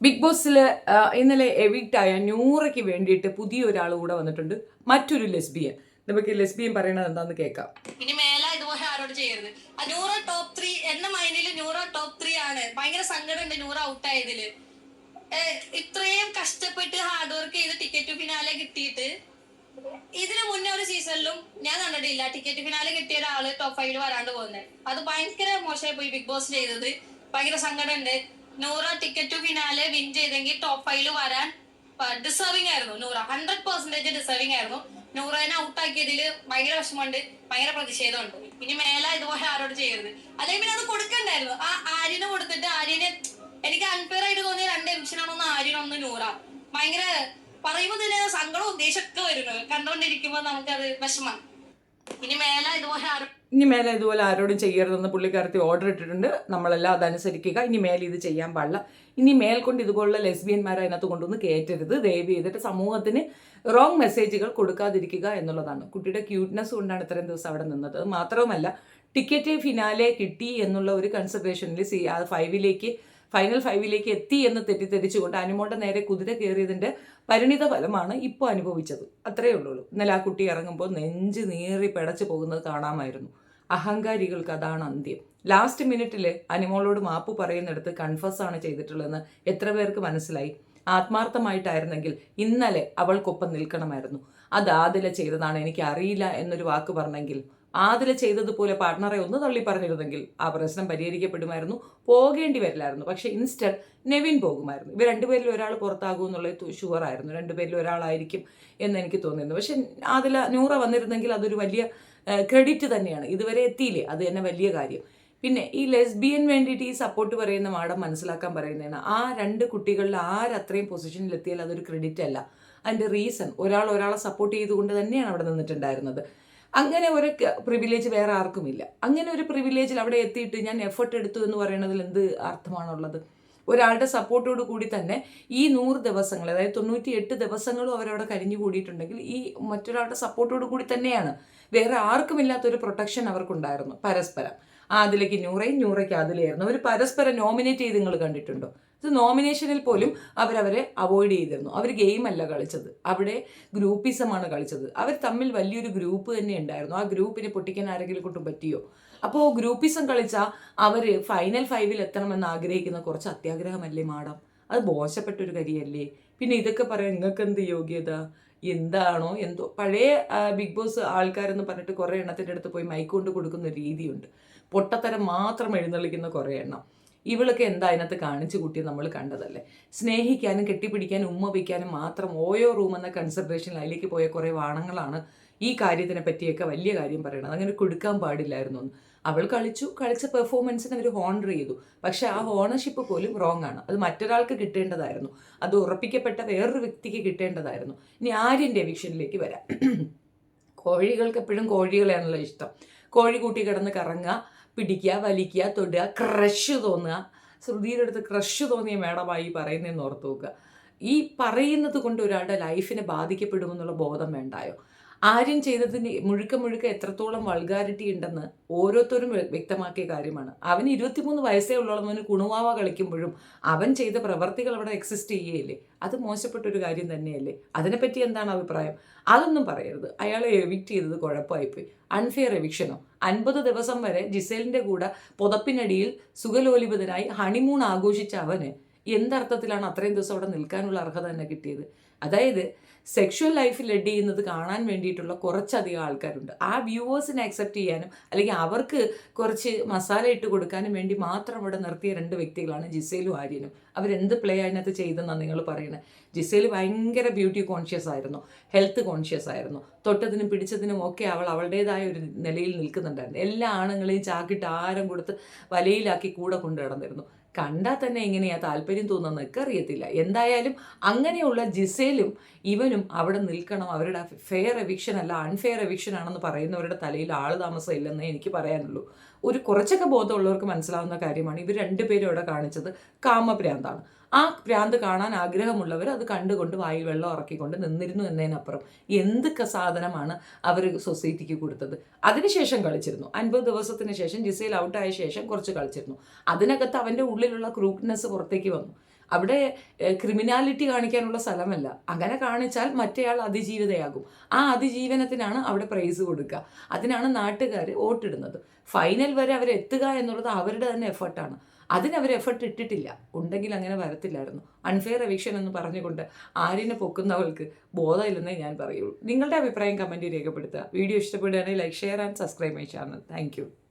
Big ബോസിൽ ഇന്നലെ evict ആയ നൂറയ്ക്ക് വേണ്ടിയിട്ട് പുതിയൊരാൾ കൂടെ വന്നിട്ടുണ്ട്, മറ്റൊരു ലെസ്ബിയൻ. നമുക്ക് ലെസ്ബിയൻ പറയണത് എന്താന്ന് കേൾക്കാം. ഇനി മേല ഇതുപോലെ ആരോട് ചെയ്യരുത്. നൂറ ടോപ്പ് 3 എന്ന മൈൻഡിൽ നൂറ ടോപ്പ് 3 ആണ്. ഭയങ്കര സങ്കടമുണ്ട് നൂറ ഔട്ട് ആയതില്. ഇത്രയും കഷ്ടപ്പെട്ട് ഹാർഡ് വർക്ക് ചെയ്ത് ടിക്കറ്റ് ഫിനാലെ കിട്ടിയിട്ട് ഇതിനു മുന്നേ ഒരു സീസണിലും ഞാൻ കണ്ടിട്ടില്ല ടിക്കറ്റ് ഫിനാലെ കിട്ടിയ ഒരാള് ടോപ്പ് 5 വരാണ്ട് പോകുന്നത്. അത് ഭയങ്കര മോശമായി പോയി ബിഗ് ബോസ് ചെയ്തത്. ഭയങ്കര സങ്കടമുണ്ട്. നൂറ ടിക്കറ്റ് ഫിനാലെ വിൻ ചെയ്തെങ്കിൽ ടോപ്പ് 5 വരാൻ ഡിസേർവിംഗ് ആയിരുന്നു. നൂറ 100% ഡിസേർവിംഗ് ആയിരുന്നു. നൂറേനെ ഔട്ടാക്കിയതില് ഭയങ്കര വിഷമമുണ്ട്, ഭയങ്കര പ്രതിഷേധമുണ്ട്. ഇനി മേല ഇതുപോലെ ആരോട് ചെയ്യരുത്. അല്ലെങ്കിൽ പിന്നെ അത് കൊടുക്കണ്ടായിരുന്നു. ആ ആര്യനെ കൊടുത്തിട്ട് ആര്യനെ എനിക്ക് അൺഫെയർ ആയിട്ട് തോന്നിയ 2 എമിഷനാണൊന്ന് ആര്യനൊന്ന് നൂറ. ഭയങ്കര പറയുമ്പോൾ തന്നെ സങ്കടവും ദേഷ്യമൊക്കെ വരുന്നത് കണ്ടോണ്ടിരിക്കുമ്പോ നമുക്കത് വിഷമം. ഇനി മേല ഇതുപോലെ ആരോടും ചെയ്യരുതെന്ന് പുള്ളിക്കാരത്തി ഓർഡർ ഇട്ടിട്ടുണ്ട്. നമ്മളെല്ലാം അതനുസരിക്കുക. ഇനി മേലെ ഇത് ചെയ്യാൻ പാടില്ല. ഇനി മേൽക്കൊണ്ട് ഇതുപോലുള്ള ലെസ്ബിയന്മാരെ അതിനകത്ത് കൊണ്ടുവന്ന് കയറ്റരുത്. ദയവ് ചെയ്തിട്ട് സമൂഹത്തിന് റോങ് മെസ്സേജുകൾ കൊടുക്കാതിരിക്കുക എന്നുള്ളതാണ്. കുട്ടിയുടെ ക്യൂട്ട്നെസ് കൊണ്ടാണ് ഇത്രയും ദിവസം അവിടെ നിന്നത്. മാത്രവുമല്ല, ടിക്കറ്റ് ഫിനാലെ കിട്ടി എന്നുള്ള ഒരു കൺസിഡറേഷനിൽ ഫൈനൽ 5 എത്തി എന്ന് തെറ്റിദ്ധരിച്ചുകൊണ്ട് അനുമോളുടെ നേരെ കുതിര കയറിയതിൻ്റെ പരിണിത ഫലമാണ് ഇപ്പോൾ അനുഭവിച്ചത്. അത്രയേ ഉള്ളൂ. ഇന്നലെ ആ കുട്ടി ഇറങ്ങുമ്പോൾ നെഞ്ച് നീറി പിടച്ചു പോകുന്നത് കാണാമായിരുന്നു. അഹങ്കാരികൾക്ക് അതാണ് അന്ത്യം. ലാസ്റ്റ് മിനിറ്റിൽ അനുമോളോട് മാപ്പ് പറയുന്നിടത്ത് കൺഫസ് ചെയ്തിട്ടുള്ളതെന്ന് എത്ര പേർക്ക് മനസ്സിലായി? ആത്മാർത്ഥമായിട്ടായിരുന്നെങ്കിൽ ഇന്നലെ അവൾക്കൊപ്പം നിൽക്കണമായിരുന്നു. അത് ആദില ചെയ്തതാണ്, എനിക്ക് അറിയില്ല എന്നൊരു വാക്ക് പറഞ്ഞെങ്കിൽ, ആദില ചെയ്തതുപോലെ പാർട്ട്ണറെ ഒന്ന് തള്ളി പറഞ്ഞിരുന്നെങ്കിൽ ആ പ്രശ്നം പരിഹരിക്കപ്പെടുമായിരുന്നു, പോകേണ്ടി വരില്ലായിരുന്നു. പക്ഷെ ഇൻസ്റ്റഡ് നെവിൻ പോകുമായിരുന്നു. ഇവർ രണ്ടുപേരിൽ ഒരാൾ പുറത്താകും എന്നുള്ളത് ഷുവറായിരുന്നു. രണ്ടുപേരിൽ ഒരാളായിരിക്കും എന്ന് എനിക്ക് തോന്നിയിരുന്നു. പക്ഷെ ആദില നൂറ വന്നിരുന്നെങ്കിൽ അതൊരു വലിയ ക്രെഡിറ്റ് തന്നെയാണ്. ഇതുവരെ എത്തിയില്ലേ, അത് തന്നെ വലിയ കാര്യം. പിന്നെ ഈ ലെസ്ബിയൻ വേണ്ടിയിട്ട് ഈ സപ്പോർട്ട് പറയുന്ന മാഡം മനസ്സിലാക്കാൻ പറയുന്നതാണ്, ആ 2 കുട്ടികളിൽ ആരത്രയും പൊസിഷനിൽ എത്തിയാൽ അതൊരു ക്രെഡിറ്റ് അല്ല. അതിൻ്റെ റീസൺ ഒരാളെ സപ്പോർട്ട് ചെയ്തുകൊണ്ട് തന്നെയാണ് അവിടെ നിന്നിട്ടുണ്ടായിരുന്നത്. അങ്ങനെ ഒരു പ്രിവിലേജ് വേറെ ആർക്കുമില്ല. അങ്ങനെ ഒരു പ്രിവിലേജിൽ അവിടെ എത്തിയിട്ട് ഞാൻ എഫർട്ട് എടുത്തു എന്ന് പറയുന്നതിൽ എന്ത് അർത്ഥമാണുള്ളത്? ഒരാളുടെ സപ്പോർട്ടോട് കൂടി തന്നെ ഈ 100 ദിവസങ്ങൾ, അതായത് 98 ദിവസങ്ങളും അവരവിടെ കഴിഞ്ഞു കൂടിയിട്ടുണ്ടെങ്കിൽ ഈ മറ്റൊരാളുടെ സപ്പോർട്ടോട് കൂടി തന്നെയാണ്. വേറെ ആർക്കുമില്ലാത്തൊരു പ്രൊട്ടക്ഷൻ അവർക്കുണ്ടായിരുന്നു പരസ്പരം. ആദിലയ്ക്ക് നൂറയും നൂറയ്ക്ക് ആദിലയായിരുന്നു. അവർ പരസ്പരം നോമിനേറ്റ് ചെയ്ത് നിങ്ങൾ കണ്ടിട്ടുണ്ടോ? ഇത് നോമിനേഷനിൽ പോലും അവരവരെ അവോയ്ഡ് ചെയ്തിരുന്നു. അവർ ഗെയിമല്ല കളിച്ചത്, അവിടെ ഗ്രൂപ്പിസമാണ് കളിച്ചത്. അവർ തമ്മിൽ വലിയൊരു ഗ്രൂപ്പ് തന്നെ ഉണ്ടായിരുന്നു. ആ ഗ്രൂപ്പിനെ പൊട്ടിക്കാൻ ആരെങ്കിലും കൊണ്ടും പറ്റിയോ? അപ്പോൾ ഗ്രൂപ്പിസം കളിച്ചാൽ അവർ ഫൈനൽ 5 എത്തണമെന്ന് ആഗ്രഹിക്കുന്ന കുറച്ച് അത്യാഗ്രഹമല്ലേ മാഡം? അത് മോശപ്പെട്ടൊരു കാര്യമല്ലേ? പിന്നെ ഇതൊക്കെ പറയാൻ നിങ്ങൾക്ക് എന്ത് യോഗ്യത? എന്താണോ എന്തോ. പഴയ ബിഗ് ബോസ് ആൾക്കാരെന്ന് പറഞ്ഞിട്ട് കുറേ എണ്ണത്തിൻ്റെ അടുത്ത് പോയി മൈക്ക് കൊണ്ട് കൊടുക്കുന്ന രീതിയുണ്ട്. പൊട്ടത്തരം മാത്രം എഴുന്നള്ളിക്കുന്ന കുറേ എണ്ണം. ഇവളൊക്കെ എന്താ അതിനകത്ത് കാണിച്ചു കൂട്ടി നമ്മൾ കണ്ടതല്ലേ. സ്നേഹിക്കാനും കെട്ടിപ്പിടിക്കാനും ഉമ്മ വയ്ക്കാനും മാത്രം ഓയോ റൂം എന്ന കൺസിഡറേഷനിൽ അതിലേക്ക് പോയ കുറേ വാണങ്ങളാണ് ഈ കാര്യത്തിനെ പറ്റിയൊക്കെ വലിയ കാര്യം പറയണത്. അങ്ങനെ കൊടുക്കാൻ പാടില്ലായിരുന്നു എന്ന്. അവൾ കളിച്ച പെർഫോമൻസിന് അവർ ഹോണർ ചെയ്തു. പക്ഷെ ആ ഓണർഷിപ്പ് പോലും റോങ് ആണ്. അത് മറ്റൊരാൾക്ക് കിട്ടേണ്ടതായിരുന്നു. അത് ഉറപ്പിക്കപ്പെട്ട വേറൊരു വ്യക്തിക്ക് കിട്ടേണ്ടതായിരുന്നു. ഇനി ആര്യൻ്റെ എവിക്ഷനിലേക്ക് വരാം. കോഴികൾക്ക് എപ്പോഴും കോഴികളെയാണല്ലോ ഇഷ്ടം. കോഴി കൂട്ടി കിടന്ന് കറങ്ങുക, പിടിക്കുക, വലിക്കുക, തൊടുക, ക്രഷ് തോന്നുക. ശ്രുതിയുടെ അടുത്ത് ക്രഷ് തോന്നിയ മേഡമായി പറയുന്നതെന്ന് ഓർത്ത് നോക്കുക. ഈ പറയുന്നത് കൊണ്ട് ഒരാളുടെ ലൈഫിനെ ബാധിക്കപ്പെടുമെന്നുള്ള ബോധം വേണ്ടായോ? ആര്യൻ ചെയ്തതിന് മുഴുക്ക എത്രത്തോളം വൾഗാരിറ്റി ഉണ്ടെന്ന് ഓരോരുത്തരും വ്യക്തമാക്കിയ കാര്യമാണ്. അവന് 23 വയസ്സേ ഉള്ളവന് കുണുവാവ കളിക്കുമ്പോഴും അവൻ ചെയ്ത പ്രവർത്തികൾ അവിടെ എക്സിസ്റ്റ് ചെയ്യുകയില്ലേ? അത് മോശപ്പെട്ടൊരു കാര്യം തന്നെയല്ലേ? അതിനെപ്പറ്റി എന്താണ് അഭിപ്രായം? അതൊന്നും പറയരുത്. അയാളെ എവിക്റ്റ് ചെയ്തത് കുഴപ്പമായിപ്പോയി. അൺഫെയർ എവിക്ഷനോ? 50 ദിവസം വരെ ജിസേലിൻ്റെ കൂടെ പുതപ്പിനടിയിൽ സുഖലോലിപതനായി ഹണിമൂൺ ആഘോഷിച്ച അവന് എന്തർത്ഥത്തിലാണ് അത്രയും ദിവസം അവിടെ നിൽക്കാനുള്ള അർഹത തന്നെ കിട്ടിയത്? അതായത് സെക്ഷുവൽ ലൈഫ് ലെഡ് ചെയ്യുന്നത് കാണാൻ വേണ്ടിയിട്ടുള്ള കുറച്ചധികം ആൾക്കാരുണ്ട്. ആ വ്യൂവേഴ്സിനെ അക്സെപ്റ്റ് ചെയ്യാനും അല്ലെങ്കിൽ അവർക്ക് കുറച്ച് മസാല ഇട്ട് കൊടുക്കാനും വേണ്ടി മാത്രം ഇവിടെ നിർത്തിയ 2 വ്യക്തികളാണ് ജിസേലും ആര്യനും. അവരെന്ത് പ്ലേ അതിനകത്ത് ചെയ്തെന്നാണ് നിങ്ങൾ പറയുന്നത്? ജിസേൽ ഭയങ്കര ബ്യൂട്ടി കോൺഷ്യസ് ആയിരുന്നു, ഹെൽത്ത് കോൺഷ്യസ് ആയിരുന്നു. തൊട്ടതിനും പിടിച്ചതിനും ഒക്കെ അവൾ അവളുടേതായ ഒരു നിലയിൽ നിൽക്കുന്നുണ്ടായിരുന്നു. എല്ലാ ആണുങ്ങളെയും ചാക്കിട്ട് ആരം കൊടുത്ത് വലയിലാക്കി കൂടെ കൊണ്ടു നടന്നിരുന്നു. കണ്ടാൽ തന്നെ എങ്ങനെയാ താല്പര്യം തോന്നുന്നതൊക്കെ അറിയത്തില്ല. എന്തായാലും അങ്ങനെയുള്ള ജിസേലും ഇവനും അവിടെ നിൽക്കണം. അവരുടെ ഫെയർ എവിക്ഷൻ അല്ല അൺഫെയർ എവിക്ഷൻ ആണെന്ന് പറയുന്നവരുടെ തലയിൽ ആൾ താമസം ഇല്ലെന്നേ എനിക്ക് പറയാനുള്ളൂ. കുറച്ചൊക്കെ ബോധമുള്ളവർക്ക് മനസ്സിലാവുന്ന കാര്യമാണ്. ഇവർ 2 പേരും ഇവിടെ കാണിച്ചത് കാമഭ്രാന്താണ്. ആ ഭ്രാന്ത് കാണാൻ ആഗ്രഹമുള്ളവർ അത് കണ്ടുകൊണ്ട് വായിൽ വെള്ളം ഇറക്കിക്കൊണ്ട് നിന്നിരുന്നു എന്നതിനപ്പുറം എന്തൊക്കെ സാധനമാണ് അവർ സൊസൈറ്റിക്ക് കൊടുത്തത്. അതിനുശേഷം കളിച്ചിരുന്നു. 50 ദിവസത്തിന് ശേഷം ജിസേൽ ഔട്ടായ ശേഷം കുറച്ച് കളിച്ചിരുന്നു. അതിനകത്ത് അവൻ്റെ ഉള്ളിലുള്ള ക്രൂക്ക്നെസ് പുറത്തേക്ക് വന്നു. അവിടെ ക്രിമിനാലിറ്റി കാണിക്കാനുള്ള സ്ഥലമല്ല. അങ്ങനെ കാണിച്ചാൽ മറ്റേയാൾ അതിജീവിതയാകും. ആ അതിജീവനത്തിനാണ് അവിടെ പ്രൈസ് കൊടുക്കുക. അതിനാണ് നാട്ടുകാർ വോട്ടിടുന്നത്. ഫൈനൽ വരെ അവരെത്തുക എന്നുള്ളത് അവരുടെ തന്നെ എഫർട്ടാണ്. അതിനവർ എഫർട്ട് ഇട്ടിട്ടില്ല. ഉണ്ടെങ്കിൽ അങ്ങനെ വരത്തില്ലായിരുന്നു. അൺഫെയർ എവിക്ഷൻ എന്ന് പറഞ്ഞുകൊണ്ട് ആരിനെ പൊക്കുന്നവൾക്ക് ബോധമില്ലെന്നേ ഞാൻ പറയുള്ളൂ. നിങ്ങളുടെ അഭിപ്രായം കമൻറ്റിൽ രേഖപ്പെടുത്തുക. വീഡിയോ ഇഷ്ടപ്പെടുകയാണെങ്കിൽ like, share and subscribe my channel. Thank